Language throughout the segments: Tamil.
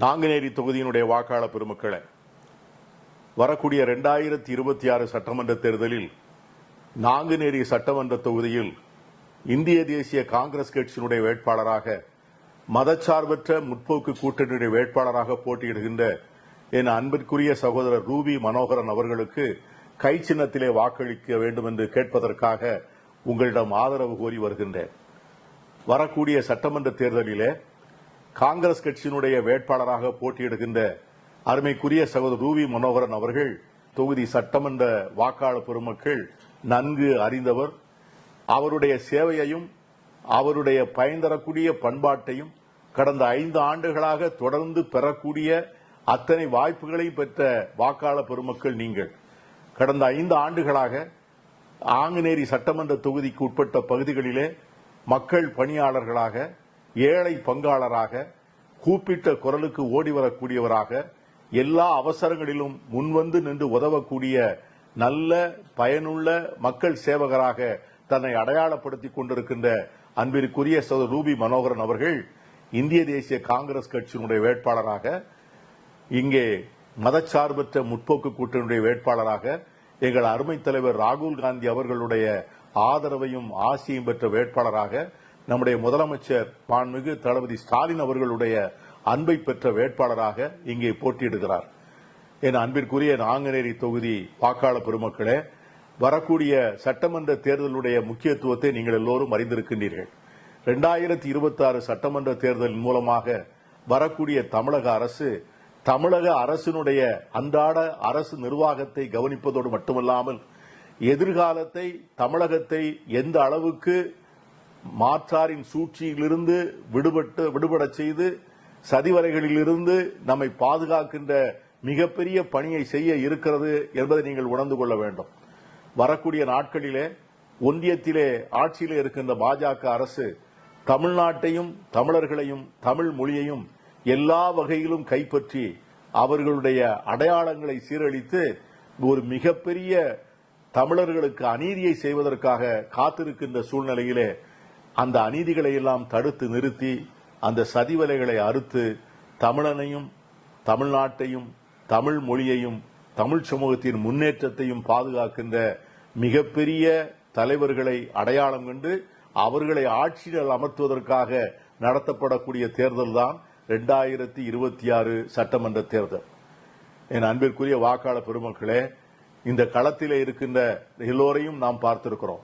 நாங்குநேரி தொகுதியினுடைய வாக்காளர் பெருமக்களை, வரக்கூடிய 2026 சட்டமன்ற தேர்தலில் நாங்குநேரி சட்டமன்ற தொகுதியில் இந்திய தேசிய காங்கிரஸ் கட்சியினுடைய வேட்பாளராக, மதச்சார்பற்ற முற்போக்கு கூட்டணியுடைய வேட்பாளராக போட்டியிடுகின்ற என் அன்பிற்குரிய சகோதரர் ரூபி மனோகரன் அவர்களுக்கு கை சின்னத்திலே வாக்களிக்க வேண்டும் என்று கேட்பதற்காக உங்களிடம் ஆதரவு கோரி வருகின்றேன். வரக்கூடிய சட்டமன்ற தேர்தலிலே காங்கிரஸ் கட்சியினுடைய வேட்பாளராக போட்டியிடுகின்ற அருமைக்குரிய சகோதரர் ரூபி மனோகரன் அவர்கள் தொகுதி சட்டமன்ற வாக்காளர் பெருமக்கள் நன்கு அறிந்தவர். அவருடைய சேவையையும் அவருடைய பயன் தரக்கூடிய பண்பாட்டையும் கடந்த 5 ஆண்டுகளாக தொடர்ந்து பெறக்கூடிய அத்தனை வாய்ப்புகளையும் பெற்ற வாக்காளர் பெருமக்கள் நீங்கள். கடந்த 5 ஆண்டுகளாக நாங்குநேரி சட்டமன்ற தொகுதிக்கு உட்பட்ட பகுதிகளிலே மக்கள் பணியாளர்களாக, ஏழை பங்காளராக, கூப்பிட்ட குரலுக்கு ஓடி வரக்கூடியவராக, எல்லா அவசரங்களிலும் முன்வந்து நின்று உதவக்கூடிய நல்ல பயனுள்ள மக்கள் சேவகராக தன்னை அடையாளப்படுத்திக் கொண்டிருக்கின்ற அன்பிற்குரிய சகோதரர் ரூபி மனோகரன் அவர்கள் இந்திய தேசிய காங்கிரஸ் கட்சியினுடைய வேட்பாளராக, இங்கே மதச்சார்பற்ற முற்போக்கு கூட்டணியுடைய வேட்பாளராக, எங்கள் அருமை தலைவர் ராகுல் காந்தி அவர்களுடைய ஆதரவையும் ஆசையும் பெற்ற வேட்பாளராக, நம்முடைய முதலமைச்சர் மாண்புமிகு தளபதி ஸ்டாலின் அவர்களுடைய அன்பை பெற்ற வேட்பாளராக இங்கே போட்டியிடுகிறார். என் அன்பிற்குரிய நாங்குநேரி தொகுதி வாக்காளர் பெருமக்களே, வரக்கூடிய சட்டமன்ற தேர்தலுடைய முக்கியத்துவத்தை நீங்கள் எல்லோரும் அறிந்திருக்கின்றீர்கள். 2026 சட்டமன்ற தேர்தலின் மூலமாக வரக்கூடிய தமிழக அரசினுடைய அன்றாட அரசு நிர்வாகத்தை கவனிப்பதோடு மட்டுமல்லாமல் எதிர்காலத்தை தமிழகத்தை எந்த அளவுக்கு மாற்றாரின் சூழ்ச்சியிலிருந்து விடுபட செய்து சதிவலைகளிலிருந்து நம்மை பாதுகாக்கின்ற மிகப்பெரிய பணியை செய்ய இருக்கிறது என்பதை நீங்கள் உணர்ந்து கொள்ள வேண்டும். வரக்கூடிய நாட்களிலே ஒன்றியத்திலே ஆட்சியிலே இருக்கின்ற பாஜக அரசு தமிழ்நாட்டையும் தமிழர்களையும் தமிழ் மொழியையும் எல்லா வகையிலும் கைப்பற்றி அவர்களுடைய அடையாளங்களை சீரழித்து ஒரு மிகப்பெரிய தமிழர்களுக்கு அநீதியை செய்வதற்காக காத்திருக்கின்ற சூழ்நிலையிலே அந்த அநீதிகளை எல்லாம் தடுத்து நிறுத்தி அந்த சதிவலைகளை அறுத்து தமிழனையும் தமிழ்நாட்டையும் தமிழ் மொழியையும் தமிழ் சமூகத்தின் முன்னேற்றத்தையும் பாதுகாக்கின்ற மிகப்பெரிய தலைவர்களை அடையாளம் கண்டு அவர்களை ஆட்சியில் அமர்த்துவதற்காக நடத்தப்படக்கூடிய தேர்தல் தான் 2026 சட்டமன்ற தேர்தல். என் அன்பிற்குரிய வாக்காளர் பெருமக்களே, இந்த களத்திலே இருக்கின்ற எல்லோரையும் நாம் பார்த்திருக்கிறோம்.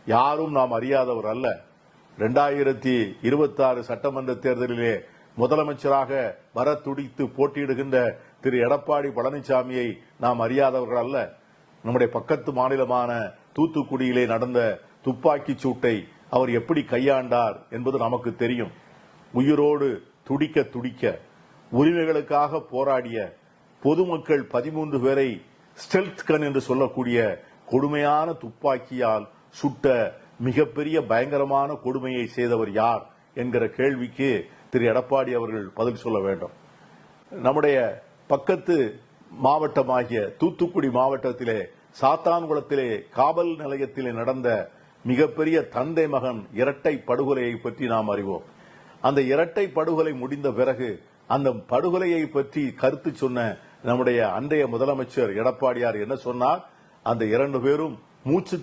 யாரும் நாம் அறியாதவர் அல்ல. 2026 சட்டமன்ற தேர்தலிலே முதலமைச்சராக வர துடித்து போட்டியிடுகின்ற திரு எடப்பாடி பழனிசாமியை நாம் அறியாதவர்கள் அல்ல. நம்முடைய பக்கத்து மாநிலமான தூத்துக்குடியிலே நடந்த துப்பாக்கி சூட்டை அவர் எப்படி கையாண்டார் என்பது நமக்கு தெரியும். உயிரோடு துடிக்க துடிக்க உரிமைகளுக்காக போராடிய பொதுமக்கள் 13 பேரை ஸ்டெல்த் கன் என்று சொல்லக்கூடிய கொடுமையான துப்பாக்கியால் சுட்ட மிகப்பெரிய பயங்கரமான கொடுமையை செய்தவர் யார் என்கிற கேள்விக்கு திரு எடப்பாடி அவர்கள் பதில் சொல்ல வேண்டும். நம்முடைய பக்கத்து மாவட்டமாகிய தூத்துக்குடி மாவட்டத்திலே சாத்தான்குளத்திலே காவல் நிலையத்திலே நடந்த மிகப்பெரிய தந்தை மகன் இரட்டை படுகொலையை பற்றி நாம் அறிவோம். அந்த இரட்டை படுகொலை முடிந்த பிறகு அந்த படுகொலையை பற்றி கருத்து சொன்ன நம்முடைய அன்றைய முதலமைச்சர் எடப்பாடியார் என்ன சொன்னார்? அந்த 2 பேரும் மூச்சு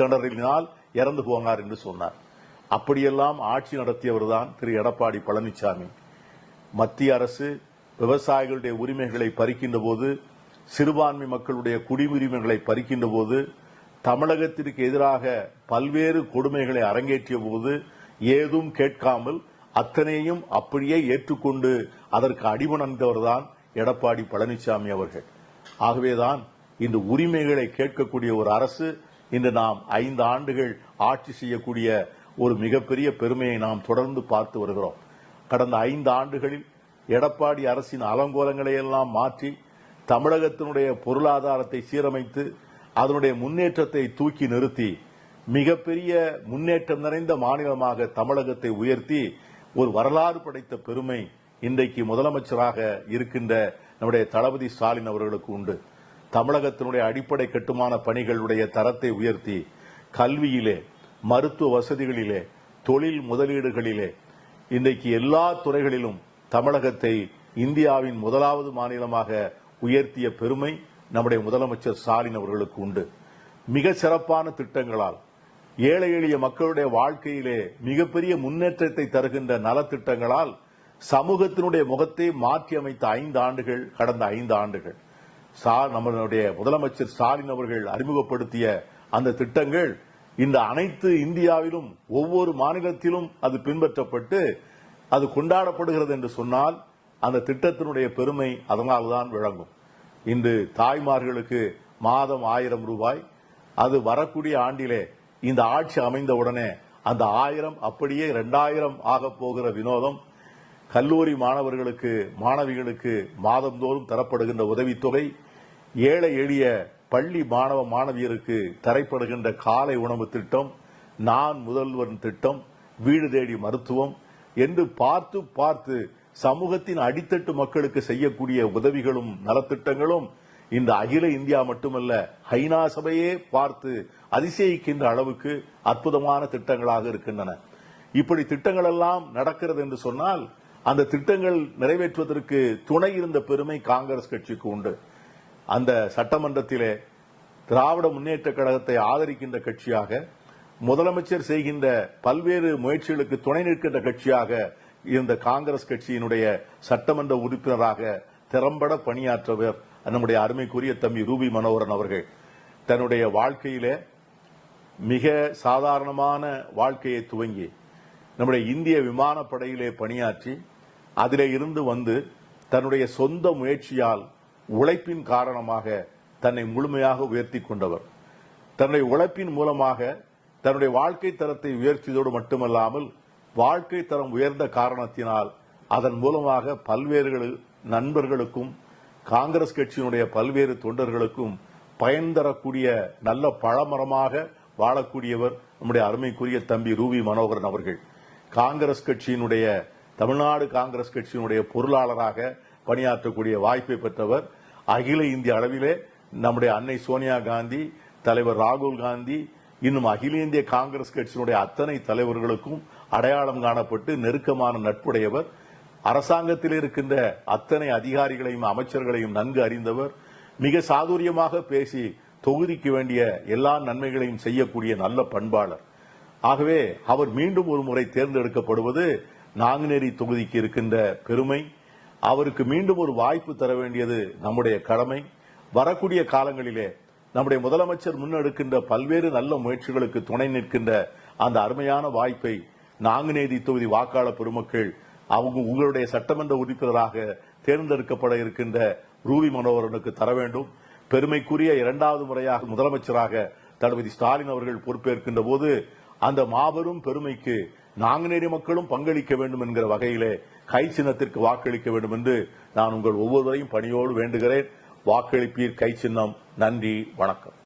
திணறினால் இறந்து போனார் என்று சொன்னார். அப்படியெல்லாம் ஆட்சி நடத்தியவர் தான் திரு எடப்பாடி பழனிசாமி. மத்திய அரசு விவசாயிகளுடைய உரிமைகளை பறிக்கின்ற போது, சிறுபான்மை மக்களுடைய குடியுரிமைகளை பறிக்கின்ற போது, தமிழகத்திற்கு எதிராக பல்வேறு கொடுமைகளை அரங்கேற்றிய போது ஏதும் கேட்காமல் அத்தனையும் அப்படியே ஏற்றுக்கொண்டு அதற்கு அடிபணிந்தவர்தான் எடப்பாடி பழனிசாமி அவர்கள். ஆகவேதான் இந்த உரிமைகளை கேட்கக்கூடிய ஒரு அரசு இன்று நாம் 5 ஆண்டுகள் ஆட்சி செய்யக்கூடிய ஒரு மிகப்பெரிய பெருமையை நாம் தொடர்ந்து பார்த்து வருகிறோம். கடந்த 5 ஆண்டுகளில் எடப்பாடி அரசின் அலங்கோலங்களை எல்லாம் மாற்றி தமிழகத்தினுடைய பொருளாதாரத்தை சீரமைத்து அதனுடைய முன்னேற்றத்தை தூக்கி நிறுத்தி மிகப்பெரிய முன்னேற்றம் நிறைந்த மாநிலமாக தமிழகத்தை உயர்த்தி ஒரு வரலாறு படைத்த பெருமை இன்றைக்கு முதலமைச்சராக இருக்கின்ற நம்முடைய தளபதி ஸ்டாலின் அவர்களுக்கு உண்டு. தமிழகத்தினுடைய அடிப்படை கட்டுமான பணிகளுடைய தரத்தை உயர்த்தி கல்வியிலே, மருத்துவ வசதிகளிலே, தொழில் முதலீடுகளிலே, இன்றைக்கு எல்லா துறைகளிலும் தமிழகத்தை இந்தியாவின் முதலாவது மாநிலமாக உயர்த்திய பெருமை நம்முடைய முதலமைச்சர் ஸ்டாலின் அவர்களுக்கு உண்டு. மிக சிறப்பான திட்டங்களால் ஏழை எளிய மக்களுடைய வாழ்க்கையிலே மிகப்பெரிய முன்னேற்றத்தை தருகின்ற நலத்திட்டங்களால் சமூகத்தினுடைய முகத்தை மாற்றி அமைத்த 5 ஆண்டுகள், கடந்த 5 ஆண்டுகள் நம்மளுடைய முதலமைச்சர் ஸ்டாலின் அவர்கள் அறிமுகப்படுத்திய அந்த திட்டங்கள் இந்த அனைத்து இந்தியாவிலும் ஒவ்வொரு மாநிலத்திலும் அது பின்பற்றப்பட்டு அது கொண்டாடப்படுகிறது என்று சொன்னால் அந்த திட்டத்தினுடைய பெருமை அதனால்தான் விளங்கும். இன்று தாய்மார்களுக்கு மாதம் 1000 ரூபாய், அது வரக்கூடிய ஆண்டிலே இந்த ஆட்சி அமைந்தவுடனே அந்த 1000 அப்படியே 2000 ஆக போகிற வினோதம். கல்லூரி மாணவர்களுக்கு, மாணவிகளுக்கு மாதந்தோறும் தரப்படுகின்ற உதவித்தொகை, ஏழை எளிய பள்ளி மாணவ மாணவியருக்கு தரப்படுகின்ற காலை உணவு திட்டம், நான் முதல்வன் திட்டம், வீடு தேடி மருத்துவம் என்று பார்த்து பார்த்து சமூகத்தின் அடித்தட்டு மக்களுக்கு செய்யக்கூடிய உதவிகளும் நலத்திட்டங்களும் இந்த அகில இந்தியா மட்டுமல்ல ஐநா சபையே பார்த்து அதிசயிக்கின்ற அளவுக்கு அற்புதமான திட்டங்களாக இருக்கின்றன. இப்படி திட்டங்கள் எல்லாம் நடக்கிறது என்று சொன்னால் அந்த திட்டங்கள் நிறைவேற்றுவதற்கு துணை இருந்த பெருமை காங்கிரஸ் கட்சிக்கு உண்டு. அந்த சட்டமன்றத்திலே திராவிட முன்னேற்ற கழகத்தை ஆதரிக்கின்ற கட்சியாக, முதலமைச்சர் செய்கின்ற பல்வேறு முயற்சிகளுக்கு துணை நிற்கின்ற கட்சியாக இருந்த காங்கிரஸ் கட்சியினுடைய சட்டமன்ற உறுப்பினராக திறம்பட பணியாற்றவர் நம்முடைய அருமைக்குரிய தம்பி ரூபி மனோகரன் அவர்கள். தன்னுடைய வாழ்க்கையிலே மிக சாதாரணமான வாழ்க்கையை துவங்கி நம்முடைய இந்திய விமானப்படையிலே பணியாற்றி அதிலே இருந்து வந்து தன்னுடைய சொந்த முயற்சியால் உழைப்பின் காரணமாக தன்னை முழுமையாக உயர்த்தி கொண்டவர். தன்னுடைய உழைப்பின் மூலமாக தன்னுடைய வாழ்க்கை தரத்தை உயர்த்தியதோடு மட்டுமல்லாமல் வாழ்க்கை தரம் உயர்ந்த காரணத்தினால் அதன் மூலமாக பல்வேறு நண்பர்களுக்கும் காங்கிரஸ் கட்சியினுடைய பல்வேறு தொண்டர்களுக்கும் பயன் தரக்கூடிய நல்ல பழமரமாக வாழக்கூடியவர் நம்முடைய அருமைக்குரிய தம்பி ரூபி மனோகரன் அவர்கள். காங்கிரஸ் கட்சியினுடைய, தமிழ்நாடு காங்கிரஸ் கட்சியினுடைய பொருளாளராக பணியாற்றக்கூடிய வாய்ப்பை பெற்றவர். அகில இந்திய அளவிலே நம்முடைய அன்னை சோனியா காந்தி, தலைவர் ராகுல் காந்தி, இன்னும் அகில இந்திய காங்கிரஸ் கட்சியினுடைய அத்தனை தலைவர்களுக்கும் அடையாளம் காணப்பட்டு நெருக்கமான நட்புடையவர். அரசாங்கத்தில் இருக்கின்ற அத்தனை அதிகாரிகளையும் அமைச்சர்களையும் நன்கு அறிந்தவர். மிக சாதுரியமாக பேசி தொகுதிக்கு வேண்டிய எல்லா நன்மைகளையும் செய்யக்கூடிய நல்ல பண்பாளர். ஆகவே அவர் மீண்டும் ஒரு முறை தேர்ந்தெடுக்கப்படுவது நாங்குநேரி தொகுதிக்கு இருக்கின்ற பெருமை. அவருக்கு மீண்டும் ஒரு வாய்ப்பு தர வேண்டியது நம்முடைய கடமை. வரக்கூடிய காலங்களிலே நம்முடைய முதலமைச்சர் முன்னெடுக்கின்ற பல்வேறு நல்ல முயற்சிகளுக்கு துணை நிற்கின்ற அந்த அருமையான வாய்ப்பை நாங்குநேரி தொகுதி வாக்காளர் பெருமக்கள் அவங்க உங்களுடைய சட்டமன்ற உறுப்பினராக தேர்ந்தெடுக்கப்பட இருக்கின்ற ரூபி மனோகரனுக்கு தர வேண்டும். பெருமைக்குரிய 2வது முறையாக முதலமைச்சராக தளபதி ஸ்டாலின் அவர்கள் பொறுப்பேற்கின்ற போது அந்த மாபெரும் பெருமைக்கு நாங்குநேரி மக்களும் பங்களிக்க வேண்டும் என்கிற வகையிலே கை சின்னத்திற்கு வாக்களிக்க வேண்டும் என்று நான் உங்கள் ஒவ்வொருவரையும் பணியோடு வேண்டுகிறேன். வாக்களிப்பீர், கை சின்னம். நன்றி, வணக்கம்.